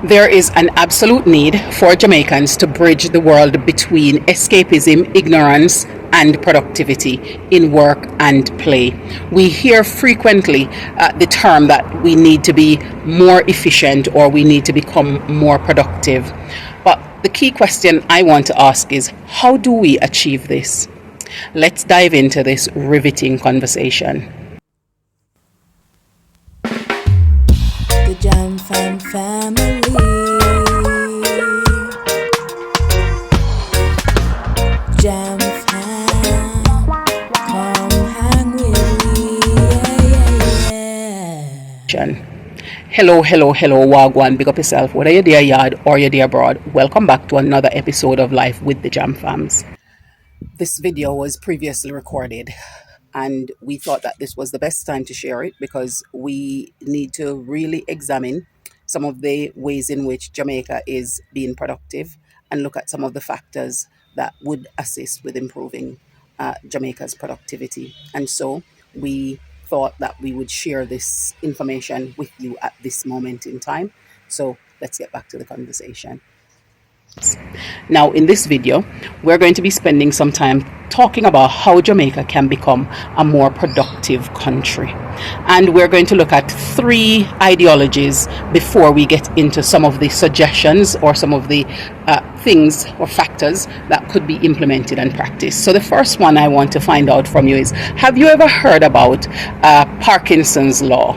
There is an absolute need for Jamaicans to bridge the world between escapism, ignorance, and productivity in work and play. We hear frequently the term that we need to be more efficient or we need to become more productive. But the key question I want to ask is, how do we achieve this? Let's dive into this riveting conversation. The Jam Fam family. Jam Fam, come hang with me. Yeah. Hello, Wagwan. Big up yourself, whether you're there yard or you're there abroad. Welcome back to another episode of Life with the Jam Fams. This video was previously recorded, and we thought that this was the best time to share it because we need to really examine some of the ways in which Jamaica is being productive and look at some of the factors that would assist with improving Jamaica's productivity. And so we thought that we would share this information with you at this moment in time. So let's get back to the conversation. Now, in this video, we're going to be spending some time talking about how Jamaica can become a more productive country. And we're going to look at three ideologies before we get into some of the suggestions or some of the things or factors that could be implemented and practiced. So the first one I want to find out from you is, have you ever heard about Parkinson's law?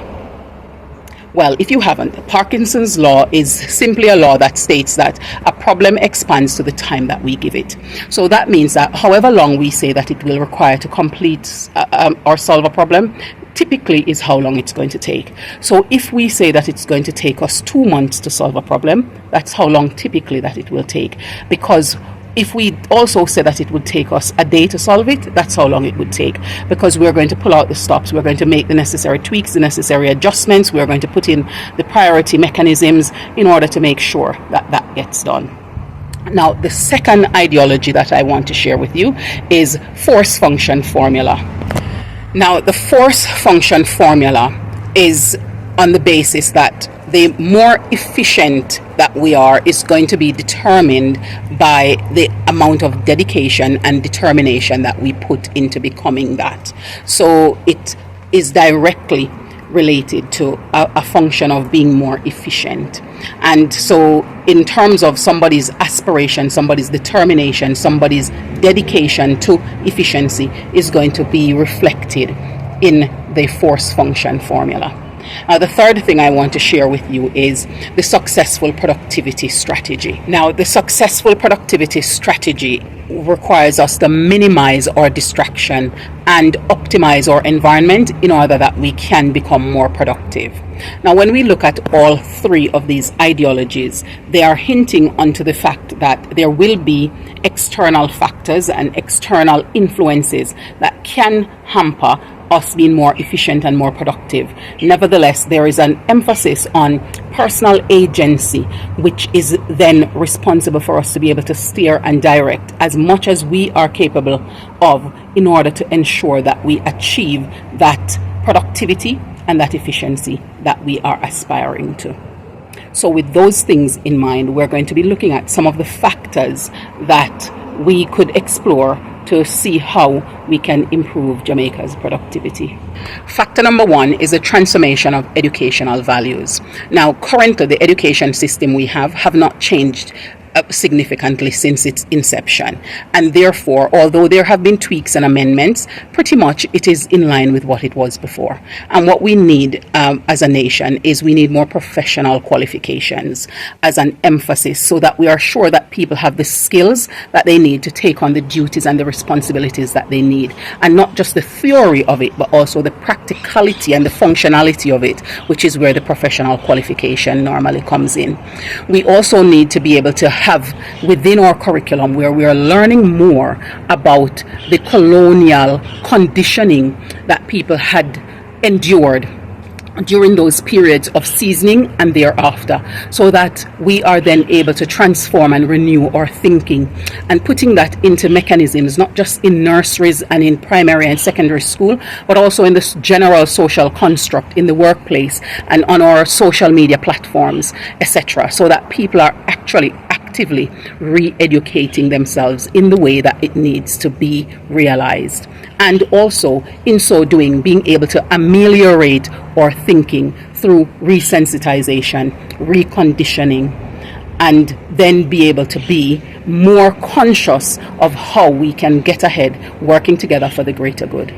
Well, if you haven't, Parkinson's law is simply a law that states that a problem expands to the time that we give it. So that means that however long we say that it will require to complete or solve a problem, typically is how long it's going to take. So if we say that it's going to take us 2 months to solve a problem, that's how long typically that it will take. Because if we also say that it would take us a day to solve it, that's how long it would take, because we're going to pull out the stops, we're going to make the necessary tweaks, the necessary adjustments, we're going to put in the priority mechanisms in order to make sure that that gets done. Now, the second ideology that I want to share with you is force function formula. Now, the force function formula is on the basis that the more efficient that we are is going to be determined by the amount of dedication and determination that we put into becoming that. So it is directly related to a function of being more efficient. And so in terms of somebody's aspiration, somebody's determination, somebody's dedication to efficiency is going to be reflected in the force function formula. The third thing I want to share with you is the successful productivity strategy. Now, the successful productivity strategy requires us to minimize our distraction and optimize our environment in order that we can become more productive. Now, when we look at all three of these ideologies, they are hinting onto the fact that there will be external factors and external influences that can hamper us being more efficient and more productive. Nevertheless, there is an emphasis on personal agency, which is then responsible for us to be able to steer and direct as much as we are capable of in order to ensure that we achieve that productivity and that efficiency that we are aspiring to. So with those things in mind, we're going to be looking at some of the factors that we could explore to see how we can improve Jamaica's productivity. Factor number one is the transformation of educational values. Now, currently, the education system we have not changed significantly since its inception, and therefore, although there have been tweaks and amendments, pretty much it is in line with what it was before. And what we need as a nation is we need more professional qualifications as an emphasis, so that we are sure that people have the skills that they need to take on the duties and the responsibilities that they need, and not just the theory of it, but also the practicality and the functionality of it, which is where the professional qualification normally comes in. We also need to be able to have within our curriculum where we are learning more about the colonial conditioning that people had endured during those periods of seasoning and thereafter, so that we are then able to transform and renew our thinking, and putting that into mechanisms not just in nurseries and in primary and secondary school, but also in this general social construct in the workplace and on our social media platforms, etc., so that people are actually actively re-educating themselves in the way that it needs to be realized, and also in so doing being able to ameliorate our thinking through resensitization, reconditioning, and then be able to be more conscious of how we can get ahead working together for the greater good.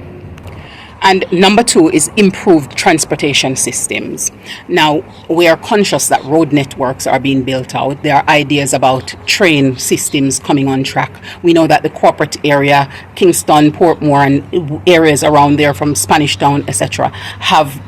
And number 2 is improved transportation systems. Now, we are conscious that road networks are being built out. There are ideas about train systems coming on track. We know that the corporate area, Kingston, Portmore, and areas around there from Spanish Town, etc., have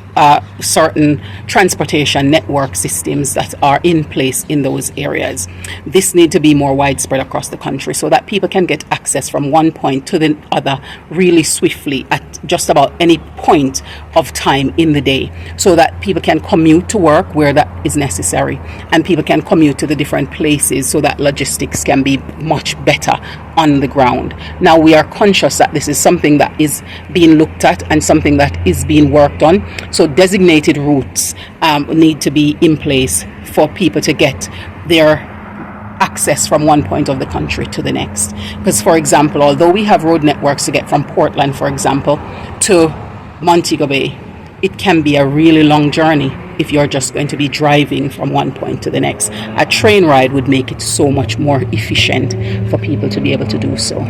certain transportation network systems that are in place in those areas. This needs to be more widespread across the country so that people can get access from one point to the other really swiftly at just about any point of time in the day, so that people can commute to work where that is necessary, and people can commute to the different places so that logistics can be much better on the ground. Now, we are conscious that this is something that is being looked at and something that is being worked on. So designated routes need to be in place for people to get their access from one point of the country to the next. Because, for example, although we have road networks to get from Portland, for example, to Montego Bay, it can be a really long journey if you're just going to be driving from one point to the next. A train ride would make it so much more efficient for people to be able to do so.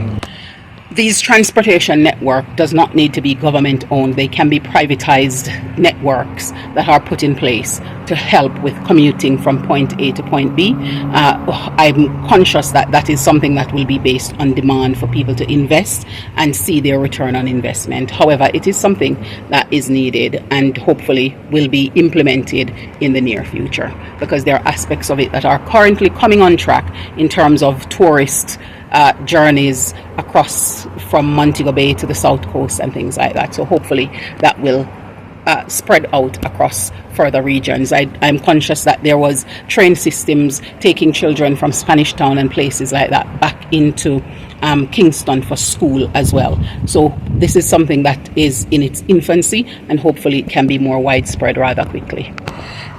These transportation network does not need to be government owned. They can be privatized networks that are put in place to help with commuting from point A to point B. I'm conscious that that is something that will be based on demand for people to invest and see their return on investment. However, it is something that is needed and hopefully will be implemented in the near future, because there are aspects of it that are currently coming on track in terms of tourist journeys across from Montego Bay to the south coast and things like that. So hopefully that will spread out across further regions. I'm conscious that there was train systems taking children from Spanish Town and places like that back into Kingston for school as well. So this is something that is in its infancy, and hopefully it can be more widespread rather quickly.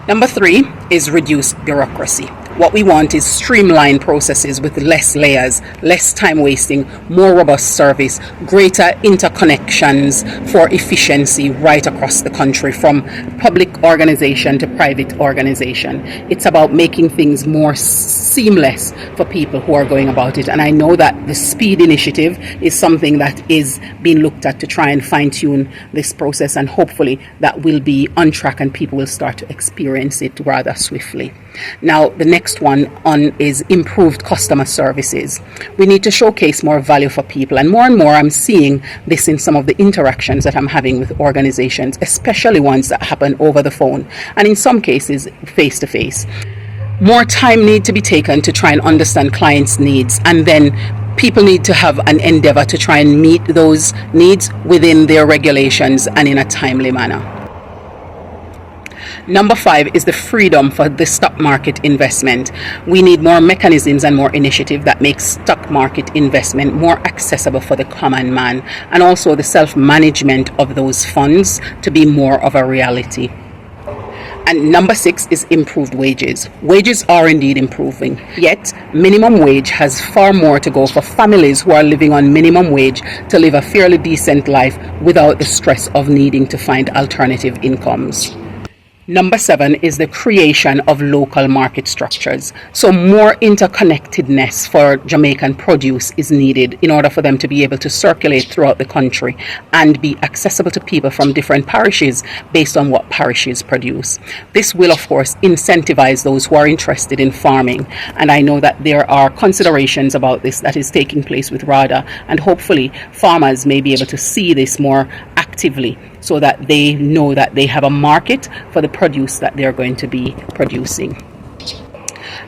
Number 3 is reduced bureaucracy. What we want is streamlined processes with less layers, less time wasting, more robust service, greater interconnections for efficiency right across the country, from public organization to private organization. It's about making things more seamless for people who are going about it. And I know that the speed initiative is something that is being looked at to try and fine-tune this process, and hopefully that will be on track and people will start to experience it rather swiftly. Now, the next one on is improved customer services. We need to showcase more value for people, and more I'm seeing this in some of the interactions that I'm having with organizations, especially ones that happen over the phone and in some cases face to face. More time needs to be taken to try and understand clients' needs, and then people need to have an endeavor to try and meet those needs within their regulations and in a timely manner. Number 5 is the freedom for the stock market investment. We need more mechanisms and more initiative that makes stock market investment more accessible for the common man, and also the self-management of those funds to be more of a reality. And number 6 is improved wages. Wages are indeed improving, yet minimum wage has far more to go for families who are living on minimum wage to live a fairly decent life without the stress of needing to find alternative incomes. Number 7 is the creation of local market structures. So more interconnectedness for Jamaican produce is needed in order for them to be able to circulate throughout the country and be accessible to people from different parishes based on what parishes produce. This will, of course, incentivize those who are interested in farming. And I know that there are considerations about this that is taking place with RADA, and hopefully farmers may be able to see this more actively, so that they know that they have a market for the produce that they're going to be producing.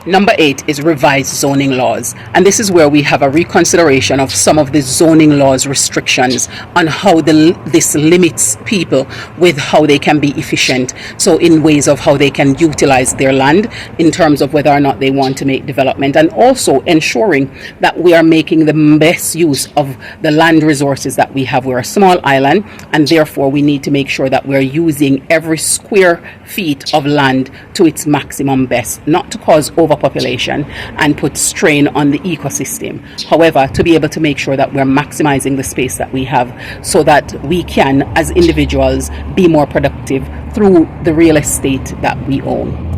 Number 8 is revised zoning laws. And this is where we have a reconsideration of some of the zoning laws restrictions on how this limits people with how they can be efficient. So in ways of how they can utilize their land in terms of whether or not they want to make development, and also ensuring that we are making the best use of the land resources that we have. We're a small island, and therefore we need to make sure that we're using every square feet of land to its maximum best, not to cause overpopulation and put strain on the ecosystem. However, to be able to make sure that we're maximizing the space that we have so that we can, as individuals, be more productive through the real estate that we own.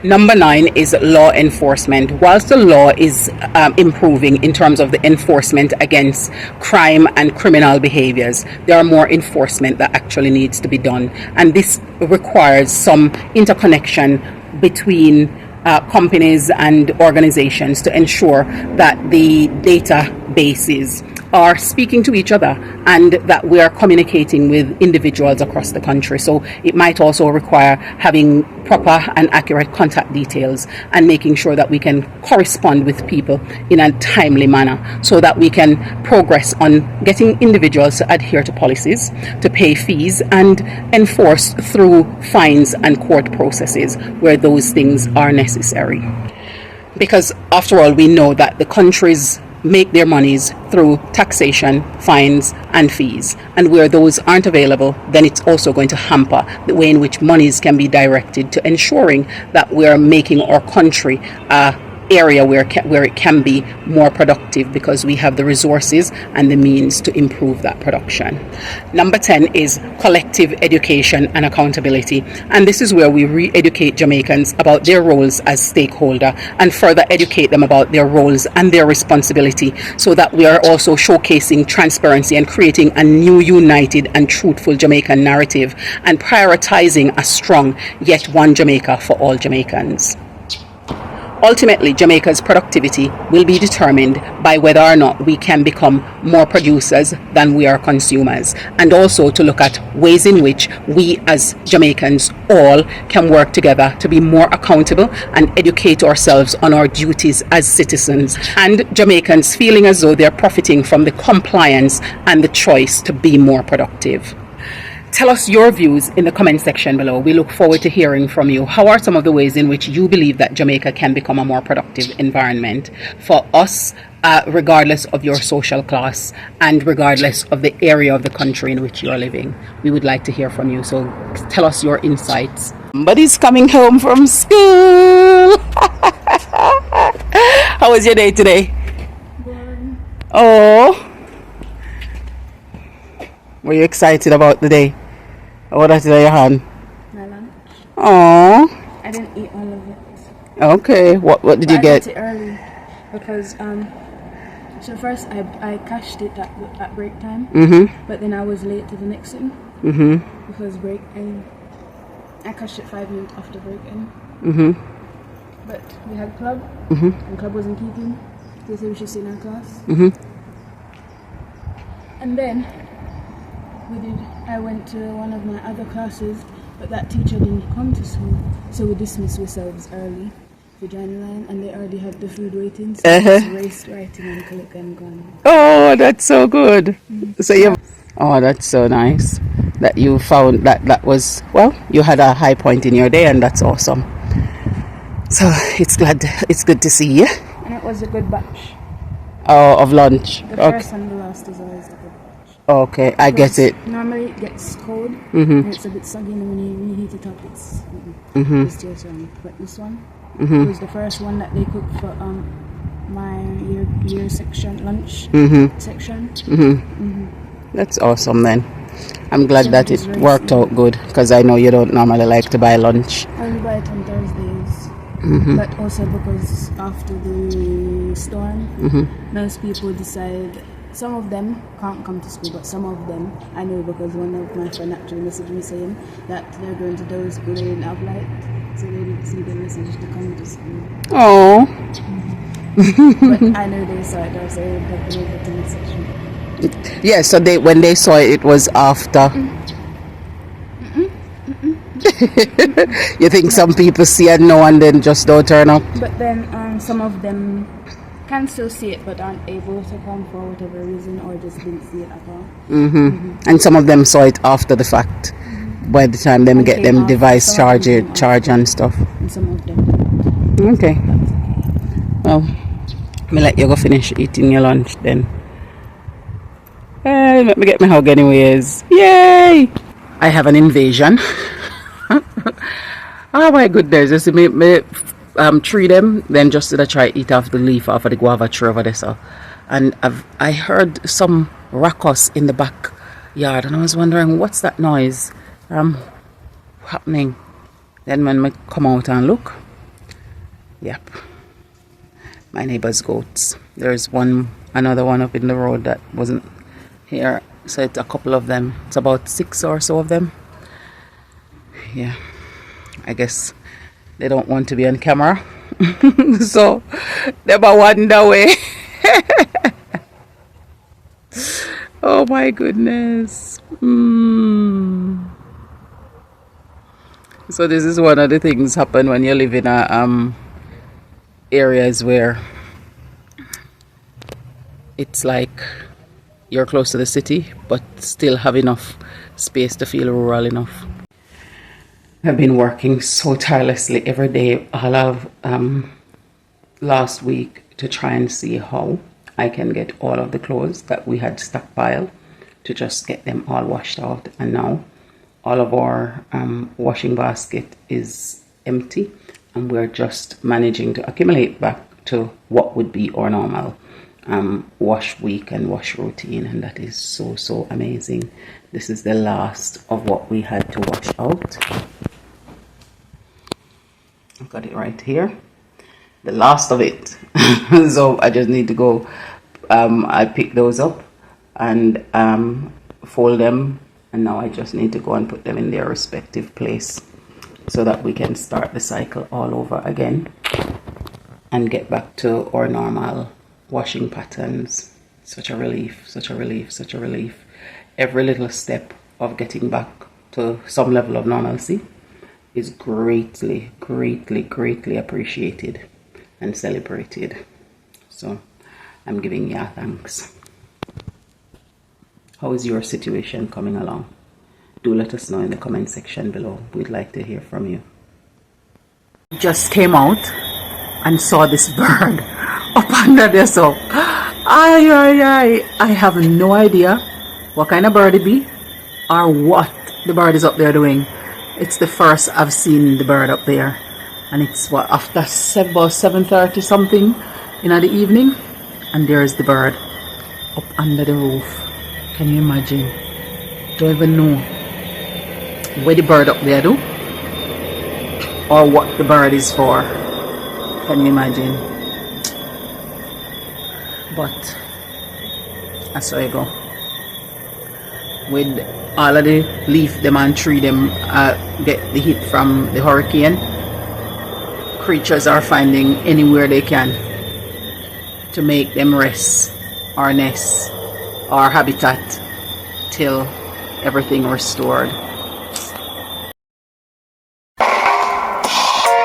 Number 9 is law enforcement. Whilst the law is improving in terms of the enforcement against crime and criminal behaviors, there are more enforcement that actually needs to be done. And this requires some interconnection between companies and organizations to ensure that the databases are speaking to each other and that we are communicating with individuals across the country. So it might also require having proper and accurate contact details and making sure that we can correspond with people in a timely manner so that we can progress on getting individuals to adhere to policies, to pay fees, and enforce through fines and court processes where those things are necessary. Because after all, we know that the countries make their monies through taxation, fines, and fees. And where those aren't available, then it's also going to hamper the way in which monies can be directed to ensuring that we are making our country area where it can be more productive, because we have the resources and the means to improve that production. Number 10 is collective education and accountability, and this is where we re-educate Jamaicans about their roles as stakeholder and further educate them about their roles and their responsibility, so that we are also showcasing transparency and creating a new united and truthful Jamaican narrative and prioritizing a strong yet one Jamaica for all Jamaicans. Ultimately, Jamaica's productivity will be determined by whether or not we can become more producers than we are consumers, and also to look at ways in which we as Jamaicans all can work together to be more accountable and educate ourselves on our duties as citizens, and Jamaicans feeling as though they're profiting from the compliance and the choice to be more productive. Tell us your views in the comment section below. We look forward to hearing from you. How are some of the ways in which you believe that Jamaica can become a more productive environment for us, regardless of your social class and regardless of the area of the country in which you are living? We would like to hear from you, so tell us your insights. Somebody's coming home from school. How was your day today? Boring. Oh, were you excited about the day? What did your hand? My lunch. Oh. I didn't eat all of it. Okay. What did you get? I got it early because so first I cashed it at break time. Mm-hmm. But then I was late to the next thing. Mm-hmm. Because break and I cashed it 5 minutes after break in. Mm-hmm. But we had club. Mm-hmm. And club wasn't keeping. They said we should sit in our class. Mm-hmm. And then I went to one of my other classes, but that teacher didn't come to school, so we dismissed ourselves early for join line, and they already had the food waiting, so we just raced right in and collect and gone. Oh, that's so good. Mm-hmm. So oh, that's so nice that you found that was, well, you had a high point in your day, and that's awesome. So it's good to see you. And it was a good batch. Oh, of lunch. The first and the last is always the good batch. Okay, I get it. Normally it gets cold, Mm-hmm. and it's a bit soggy, and when you reheat it up, it's just but this one was the first one that they cooked for my year section lunch section. That's awesome then. I'm glad that it worked out good, because I know you don't normally like to buy lunch. I only buy it on Thursdays, but also because after the storm, most people decide. Some of them can't come to school, but some of them I know, because one of my friends actually messaged me saying that they're going to those schools they didn't have light, so they didn't see the message to come to school. Oh. But I know they saw it, so they would be able to message me. Yeah, so when they saw it, it was after. You think some people see it now and then just don't turn up? But then some of them can still see it but aren't able to come for whatever reason, or just didn't see it at all. And some of them saw it after the fact. By the time them And get came them off, device some of them came charge and stuff. And some of them didn't. Okay. Well, me let you go finish eating your lunch then. Let me get my hug anyways. Yay! I have an invasion. Oh my goodness. Just me tree them, then just did I try eat off the leaf off of the guava tree over there. So. And I heard some ruckus in the backyard, and I was wondering what's that noise happening. Then when I come out and look, yep, my neighbor's goats. There's another one up in the road that wasn't here, so it's a couple of them. It's about 6 or so of them. Yeah, I guess they don't want to be on camera, so they're wander away. Oh my goodness. So this is one of the things happen when you live in areas where it's like you're close to the city but still have enough space to feel rural enough. I've been working so tirelessly every day all of last week to try and see how I can get all of the clothes that we had stockpiled to just get them all washed out. And now all of our washing basket is empty, and we're just managing to accumulate back to what would be our normal wash week and wash routine, and that is so amazing. This is the last of what we had to wash out. I've got it right here, the last of it. So I just need to go, I pick those up and fold them, and now I just need to go and put them in their respective place so that we can start the cycle all over again and get back to our normal washing patterns. Such a relief, such a relief, such a relief. Every little step of getting back to some level of normalcy is greatly appreciated and celebrated. So I'm giving you thanks. How is your situation coming along? Do let us know in the comment section below. We'd like to hear from you. Just came out and saw this bird up under there. So I have no idea what kind of bird it be or what the bird is up there doing. It's the first I've seen the bird up there, and it's what, after about 7:30 something in the evening, and there's the bird up under the roof. Can you imagine? Don't even know where the bird up there do or what the bird is for. Can you imagine? But that's how you go with all of the leaf them and tree them get the heat from the hurricane. Creatures are finding anywhere they can to make them rest or nest or habitat till everything restored.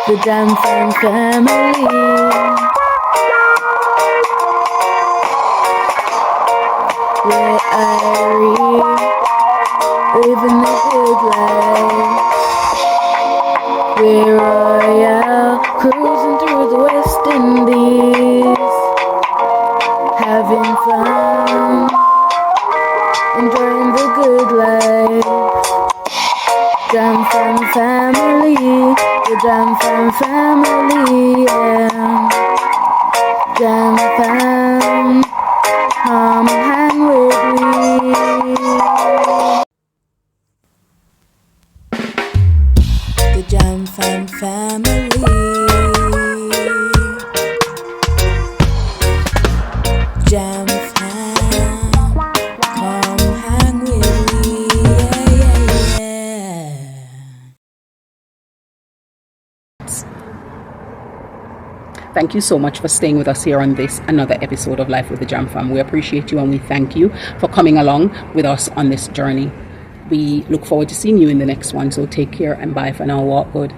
The Johnson family. Where I living the good life. We're royal, cruising through the West Indies, having fun, enjoying the good life. Jam Fam family, the Jam Fam family, yeah. Jam Fam, come hang with me. The Jam Fam family. Jam Fam, come hang with me. Yeah. Thank you so much for staying with us here on this another episode of Life with the Jam Fam. We appreciate you and we thank you for coming along with us on this journey. We look forward to seeing you in the next one. So take care and bye for now. Walk good.